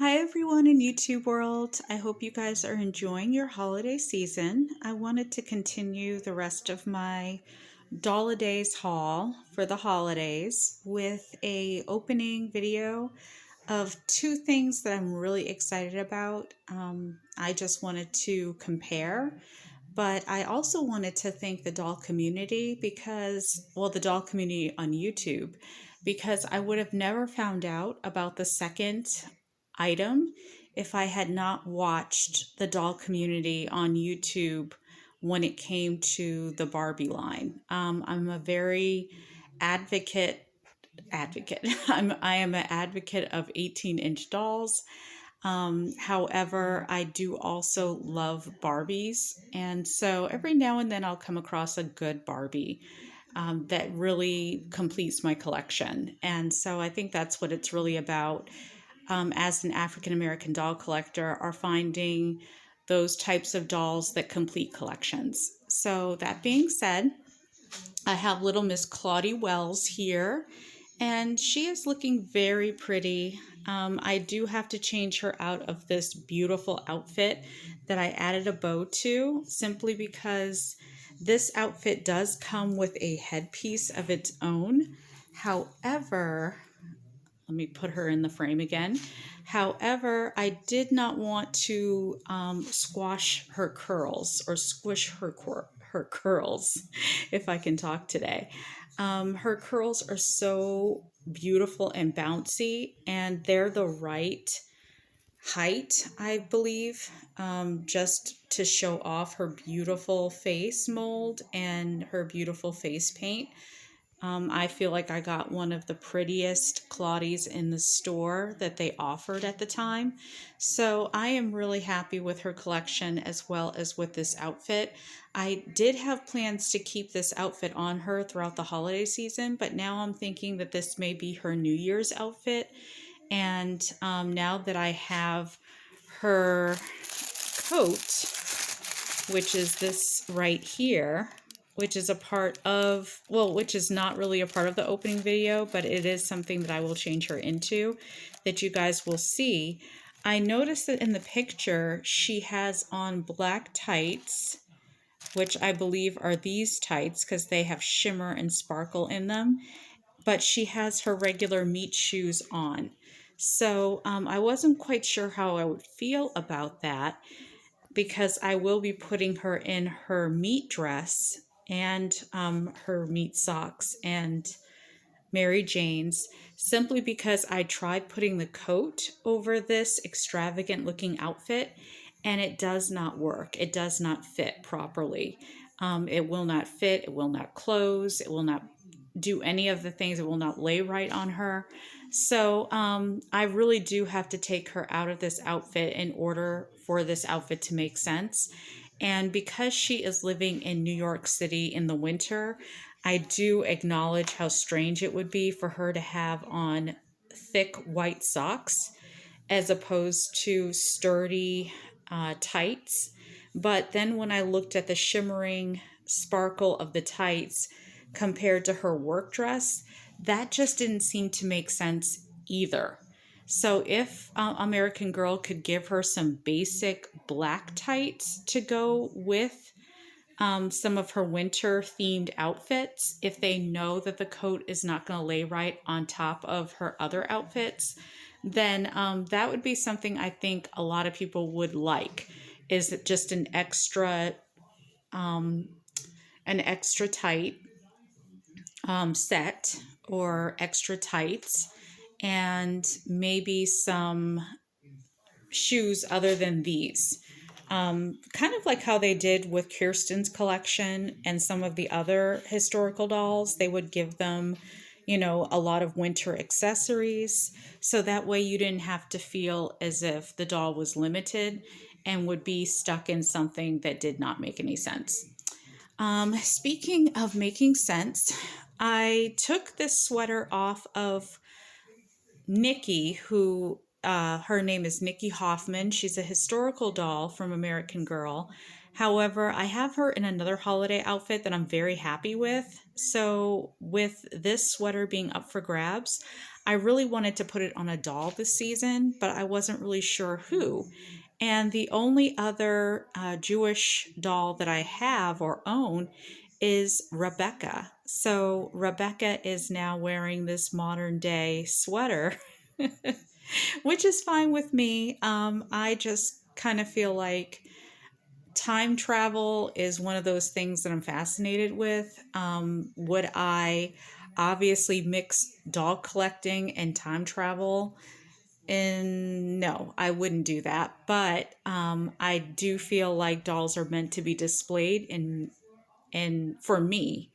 Hi everyone in YouTube world. I hope you guys are enjoying your holiday season. I wanted to continue the rest of my Days haul for the holidays with a opening video of two things that I'm really excited about. I just wanted to compare, but I also wanted to thank the doll community the doll community on YouTube, because I would have never found out about the second item if I had not watched the doll community on YouTube when it came to the Barbie line. I'm a very advocate advocate. I am an advocate of 18-inch dolls. However, I do also love Barbies, and so every now and then I'll come across a good Barbie that really completes my collection. And so I think that's what it's really about, as an African American doll collector, are finding those types of dolls that complete collections. So that being said, I have little Miss Claudie Wells here, and she is looking very pretty. I do have to change her out of this beautiful outfit that I added a bow to, simply because this outfit does come with a headpiece of its own. However, let me put her in the frame again. However, I did not want to squash her curls or squish her curls, if I can talk today. Her curls are so beautiful and bouncy, and they're the right height, I believe, just to show off her beautiful face mold and her beautiful face paint. I feel like I got one of the prettiest Claudies in the store that they offered at the time. So I am really happy with her collection as well as with this outfit. I did have plans to keep this outfit on her throughout the holiday season, but now I'm thinking that this may be her New Year's outfit. And now that I have her coat, which is this right here, which is a part of, well, which is not really a part of the opening video, but it is something that I will change her into, that you guys will see. I noticed that in the picture, she has on black tights, which I believe are these tights because they have shimmer and sparkle in them, but she has her regular meat shoes on. So I wasn't quite sure how I would feel about that, because I will be putting her in her meat dress and her meat socks and Mary Jane's, simply because I tried putting the coat over this extravagant looking outfit and it does not work. It does not fit properly. It will not fit, it will not close, it will not do any of the things, it will not lay right on her. So I really do have to take her out of this outfit in order for this outfit to make sense. And because she is living in New York City in the winter, I do acknowledge how strange it would be for her to have on thick white socks as opposed to sturdy tights. But then when I looked at the shimmering sparkle of the tights compared to her work dress, that just didn't seem to make sense either. So if American Girl could give her some basic black tights to go with some of her winter themed outfits, if they know that the coat is not going to lay right on top of her other outfits, then that would be something I think a lot of people would like, is just an extra tight set or extra tights, and maybe some shoes other than these. Kind of like how they did with Kirsten's collection and some of the other historical dolls. They would give them, a lot of winter accessories. So that way you didn't have to feel as if the doll was limited and would be stuck in something that did not make any sense. Speaking of making sense, I took this sweater off of Nikki, who her name is Nikki Hoffman. She's a historical doll from American Girl. However, I have her in another holiday outfit that I'm very happy with. So with this sweater being up for grabs, I really wanted to put it on a doll this season, but I wasn't really sure who. And the only other Jewish doll that I have or own is Rebecca. So Rebecca is now wearing this modern day sweater, which is fine with me. I just kind of feel like time travel is one of those things that I'm fascinated with. Would I obviously mix doll collecting and time travel? And no, I wouldn't do that. But I do feel like dolls are meant to be displayed and for me,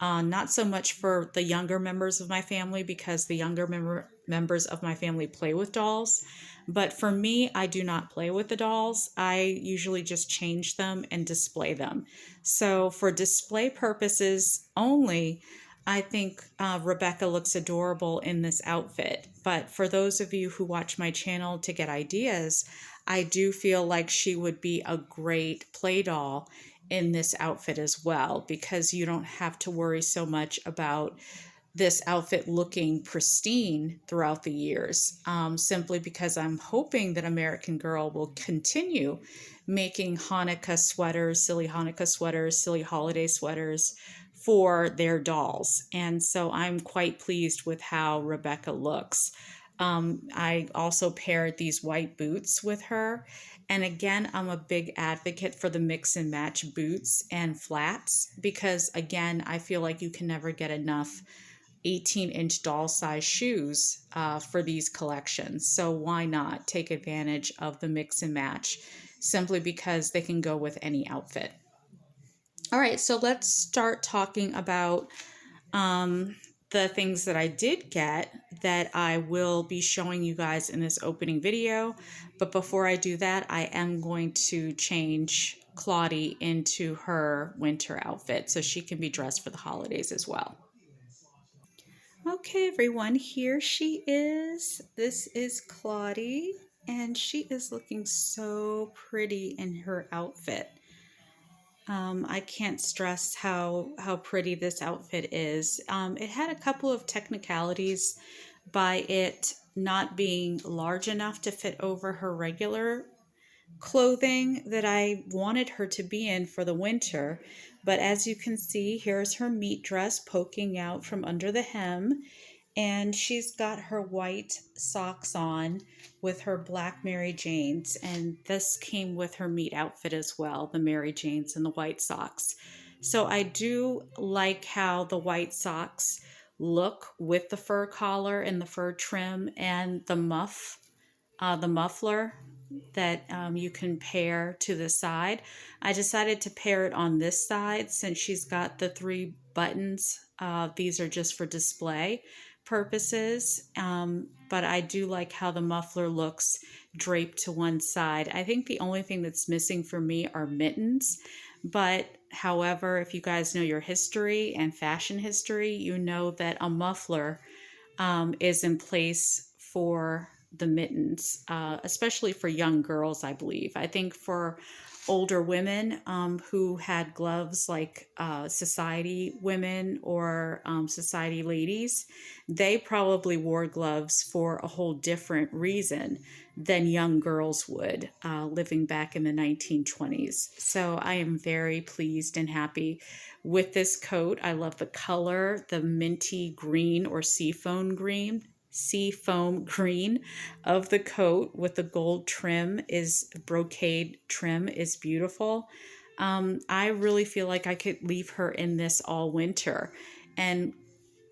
not so much for the younger members of my family because the younger members of my family play with dolls. But for me, I do not play with the dolls. I usually just change them and display them. So for display purposes only, I think Rebecca looks adorable in this outfit. But for those of you who watch my channel to get ideas, I do feel like she would be a great play doll in this outfit as well, because you don't have to worry so much about this outfit looking pristine throughout the years, simply because I'm hoping that American Girl will continue making Hanukkah sweaters, silly holiday sweaters for their dolls. And so I'm quite pleased with how Rebecca looks. I also paired these white boots with her. And again, I'm a big advocate for the mix and match boots and flats because, again, I feel like you can never get enough 18-inch doll size shoes for these collections. So why not take advantage of the mix and match simply because they can go with any outfit. All right, so let's start talking about um, the things that I did get that I will be showing you guys in this opening video. But before I do that, I am going to change Claudie into her winter outfit so she can be dressed for the holidays as well. Okay, everyone, here she is. This is Claudie, and she is looking so pretty in her outfit. I can't stress how pretty this outfit is. It had a couple of technicalities by it not being large enough to fit over her regular clothing that I wanted her to be in for the winter. But as you can see, here's her meat dress poking out from under the hem, and she's got her white socks on with her black Mary Janes, and this came with her meat outfit as well, the Mary Janes and the white socks. So I do like how the white socks look with the fur collar and the fur trim and the muffler that you can pair to the side. I decided to pair it on this side since she's got the 3 buttons. These are just for display purposes, but I do like how the muffler looks draped to one side. I think the only thing that's missing for me are mittens, but however, if you guys know your history and fashion history, you know that a muffler is in place for the mittens, especially for young girls, I believe. I think for older women who had gloves like society women or society ladies, they probably wore gloves for a whole different reason than young girls would living back in the 1920s. So I am very pleased and happy with this coat. I love the color, the minty green or seafoam green of the coat with the gold trim is brocade trim is beautiful. I really feel like I could leave her in this all winter and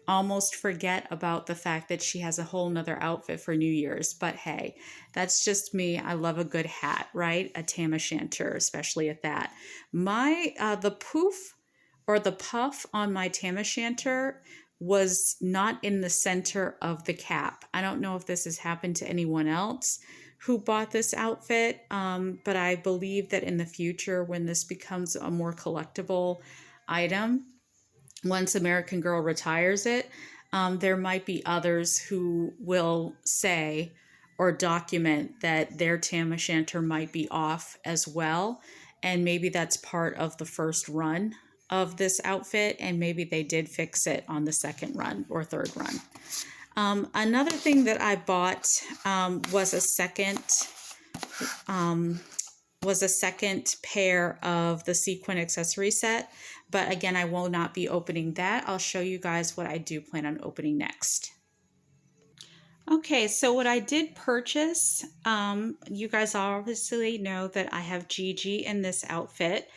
almost forget about the fact that she has a whole nother outfit for New Year's. But hey, that's just me. I love a good hat, right? A tam o' shanter, especially at that. The poof or the puff on my tam o' shanter was not in the center of the cap. I don't know if this has happened to anyone else who bought this outfit, but I believe that in the future, when this becomes a more collectible item, once American Girl retires it, there might be others who will say or document that their tam o' shanter might be off as well. And maybe that's part of the first run of this outfit, and maybe they did fix it on the second run or third run. Another thing that I bought was a second pair of the sequin accessory set. But again, I will not be opening that. I'll show you guys what I do plan on opening next. Okay, so what I did purchase, you guys obviously know that I have Gigi in this outfit,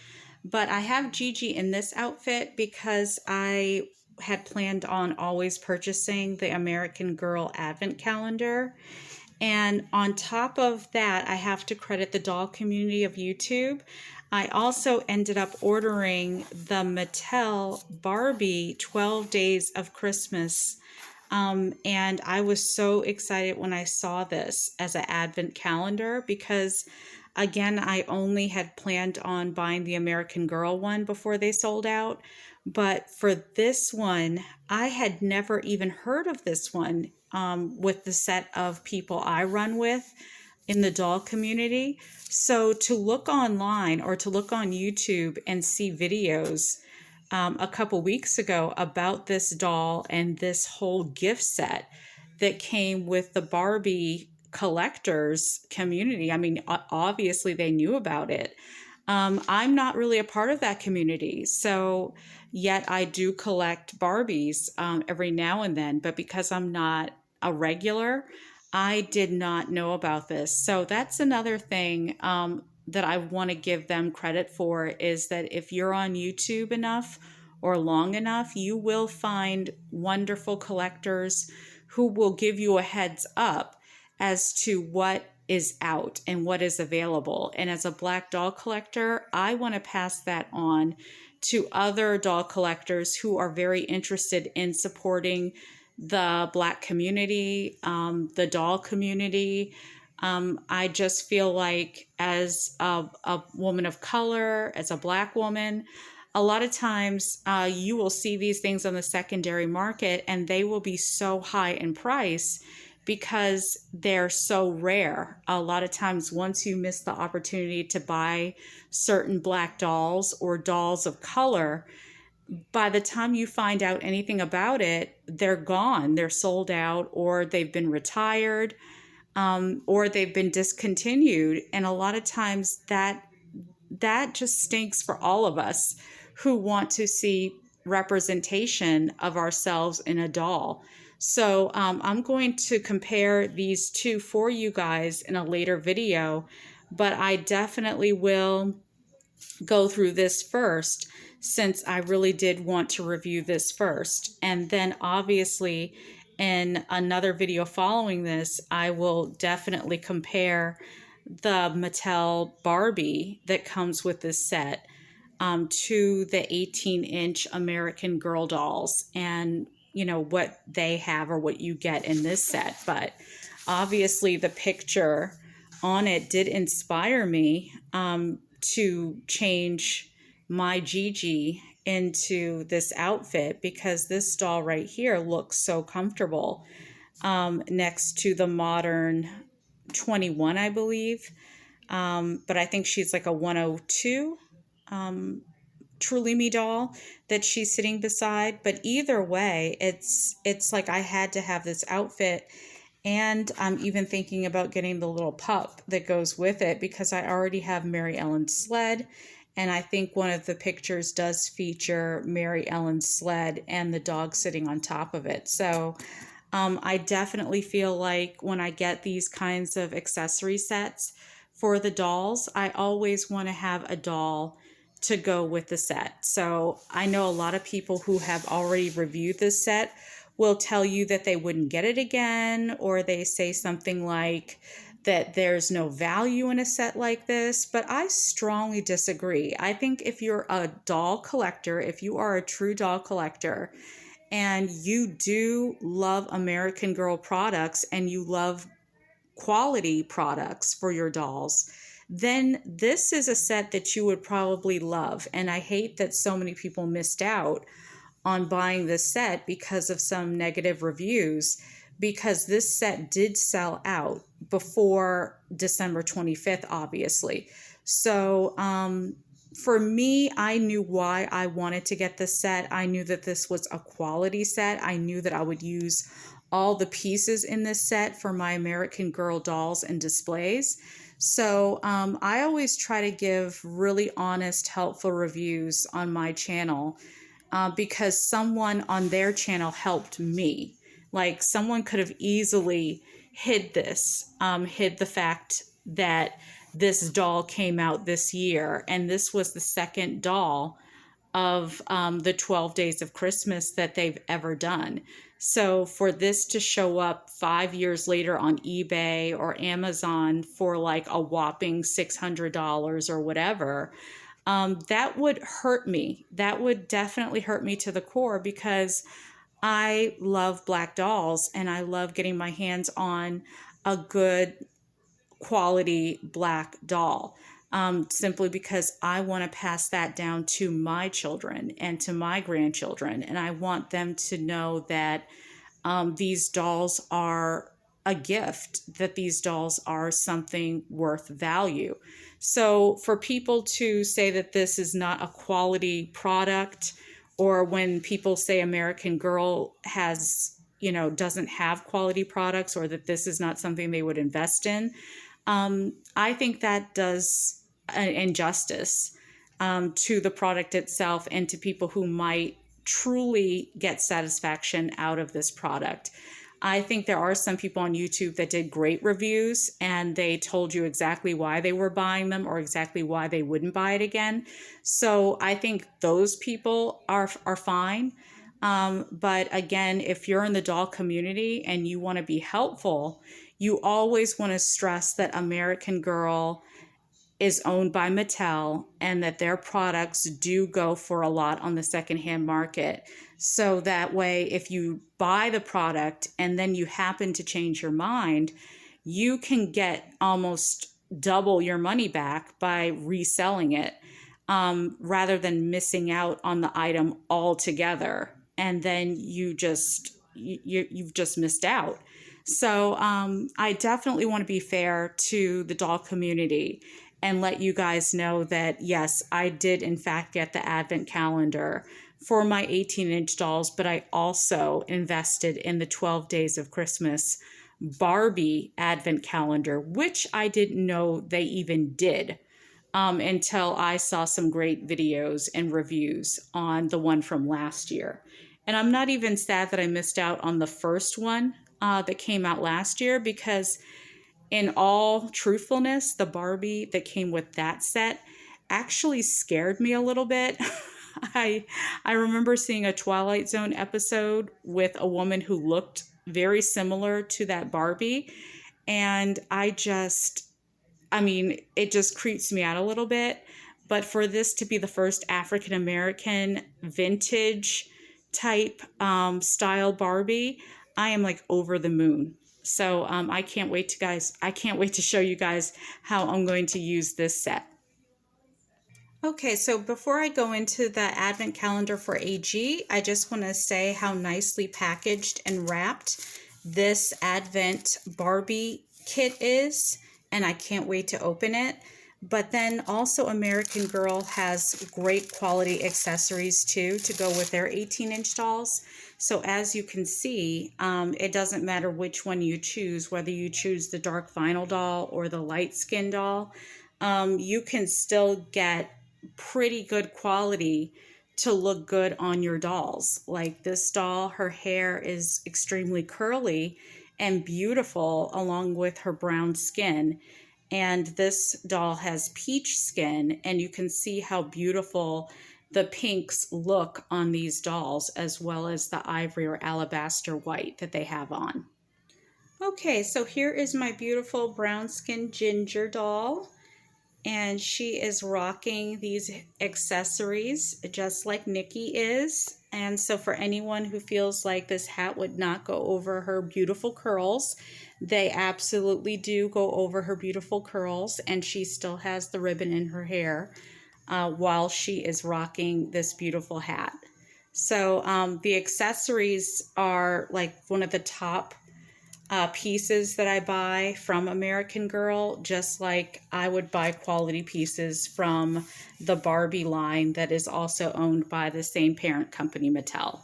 but I have Gigi in this outfit because I had planned on always purchasing the American Girl Advent Calendar. And on top of that, I have to credit the doll community of YouTube. I also ended up ordering the Mattel Barbie 12 Days of Christmas. And I was so excited when I saw this as an advent calendar because, again, I only had planned on buying the American Girl one before they sold out. But for this one, I had never even heard of this one with the set of people I run with in the doll community. So to look online or to look on YouTube and see videos a couple weeks ago about this doll and this whole gift set that came with the Barbie collectors community. I mean, obviously they knew about it. I'm not really a part of that community, so yet I do collect Barbies every now and then, but because I'm not a regular, I did not know about this. So that's another thing that I want to give them credit for is that if you're on YouTube enough or long enough, you will find wonderful collectors who will give you a heads up as to what is out and what is available. And as a black doll collector, I want to pass that on to other doll collectors who are very interested in supporting the black community, the doll community. I just feel like as a woman of color, as a black woman, a lot of times you will see these things on the secondary market and they will be so high in price because they're so rare. A lot of times once you miss the opportunity to buy certain black dolls or dolls of color, by the time you find out anything about it, they're gone. They're sold out or they've been retired or they've been discontinued. And a lot of times that just stinks for all of us who want to see representation of ourselves in a doll. So I'm going to compare these two for you guys in a later video, but I definitely will go through this first since I really did want to review this first. And then obviously in another video following this, I will definitely compare the Mattel Barbie that comes with this set to the 18-inch American Girl dolls and, you know, what they have or what you get in this set. But obviously the picture on it did inspire me to change my Gigi into this outfit because this doll right here looks so comfortable next to the modern 21, I believe. But I think she's like a 102 Truly Me doll that she's sitting beside. But either way, it's like I had to have this outfit. And I'm even thinking about getting the little pup that goes with it because I already have Mary Ellen's sled. And I think one of the pictures does feature Mary Ellen's sled and the dog sitting on top of it. So I definitely feel like when I get these kinds of accessory sets for the dolls, I always want to have a doll to go with the set. So I know a lot of people who have already reviewed this set will tell you that they wouldn't get it again, or they say something like that there's no value in a set like this, but I strongly disagree. I think if you're a doll collector, if you are a true doll collector, and you do love American Girl products and you love quality products for your dolls, then this is a set that you would probably love. And I hate that so many people missed out on buying this set because of some negative reviews, because this set did sell out before December 25th, obviously. So for me, I knew why I wanted to get this set. I knew that this was a quality set. I knew that I would use all the pieces in this set for my American Girl dolls and displays. So I always try to give really honest, helpful reviews on my channel because someone on their channel helped me. Like someone could have easily hid this, hid the fact that this doll came out this year, and this was the second doll of the 12 days of Christmas that they've ever done. So for this to show up 5 years later on eBay or Amazon for like a whopping $600 or whatever, that would hurt me. That would definitely hurt me to the core because I love black dolls and I love getting my hands on a good quality black doll. Simply because I want to pass that down to my children and to my grandchildren. And I want them to know that these dolls are a gift, that these dolls are something worth value. So for people to say that this is not a quality product, or when people say American Girl has, doesn't have quality products, or that this is not something they would invest in, I think that does an injustice to the product itself and to people who might truly get satisfaction out of this product. I think there are some people on YouTube that did great reviews and they told you exactly why they were buying them or exactly why they wouldn't buy it again. So I think those people are fine. But again, if you're in the doll community and you want to be helpful, you always want to stress that American Girl is owned by Mattel and that their products do go for a lot on the secondhand market. So that way, if you buy the product and then you happen to change your mind, you can get almost double your money back by reselling it, rather than missing out on the item altogether. And then you've just missed out. So I definitely want to be fair to the doll community and let you guys know that, yes, I did in fact get the advent calendar for my 18-inch dolls, but I also invested in the 12 Days of Christmas Barbie advent calendar, which I didn't know they even did until I saw some great videos and reviews on the one from last year. And I'm not even sad that I missed out on the first one that came out last year, because in all truthfulness, the Barbie that came with that set actually scared me a little bit. I remember seeing a Twilight Zone episode with a woman who looked very similar to that Barbie, and it just creeps me out a little bit. But for this to be the first African American vintage type style Barbie, I am like over the moon. So I can't wait to show you guys how I'm going to use this set. Okay, so before I go into the advent calendar for AG, I just want to say how nicely packaged and wrapped this advent Barbie kit is, and I can't wait to open it. But then also American Girl has great quality accessories too to go with their 18-inch dolls. So as you can see, it doesn't matter which one you choose, whether you choose the dark vinyl doll or the light skin doll, you can still get pretty good quality to look good on your dolls. Like this doll, her hair is extremely curly and beautiful along with her brown skin. And this doll has peach skin, and you can see how beautiful the pinks look on these dolls, as well as the ivory or alabaster white that they have on. Okay, so here is my beautiful brown skin ginger doll, and she is rocking these accessories just like Nikki is. And so for anyone who feels like this hat would not go over her beautiful curls, they absolutely do go over her beautiful curls, and she still has the ribbon in her hair while she is rocking this beautiful hat. So the accessories are like one of the top pieces that I buy from American Girl, just like I would buy quality pieces from the Barbie line that is also owned by the same parent company, Mattel.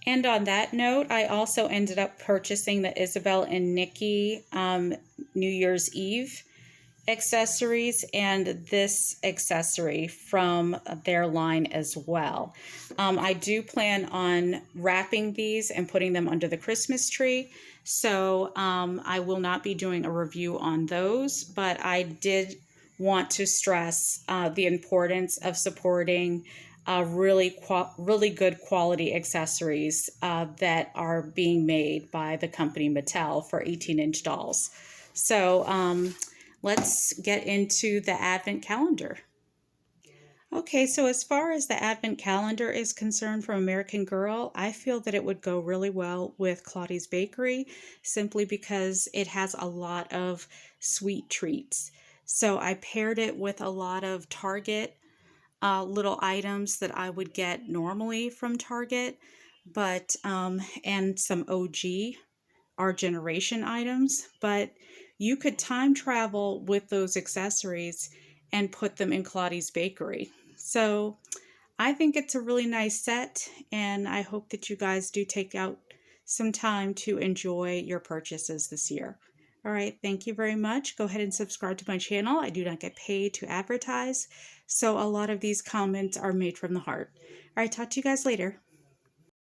And on that note, I also ended up purchasing the Isabel and Nikki New Year's Eve accessories and this accessory from their line as well. I do plan on wrapping these and putting them under the Christmas tree. So I will not be doing a review on those, but I did want to stress the importance of supporting really good quality accessories that are being made by the company Mattel for 18-inch dolls. So let's get into the Advent calendar. Okay, so as far as the Advent calendar is concerned from American Girl, I feel that it would go really well with Claudie's Bakery simply because it has a lot of sweet treats. So I paired it with a lot of Target little items that I would get normally from Target, but and some OG our generation items, but you could time travel with those accessories and put them in Claudie's Bakery. So I think it's a really nice set, and I hope that you guys do take out some time to enjoy your purchases this year. All right, thank you very much. Go ahead and subscribe to my channel. I do not get paid to advertise, so a lot of these comments are made from the heart. All right, talk to you guys later.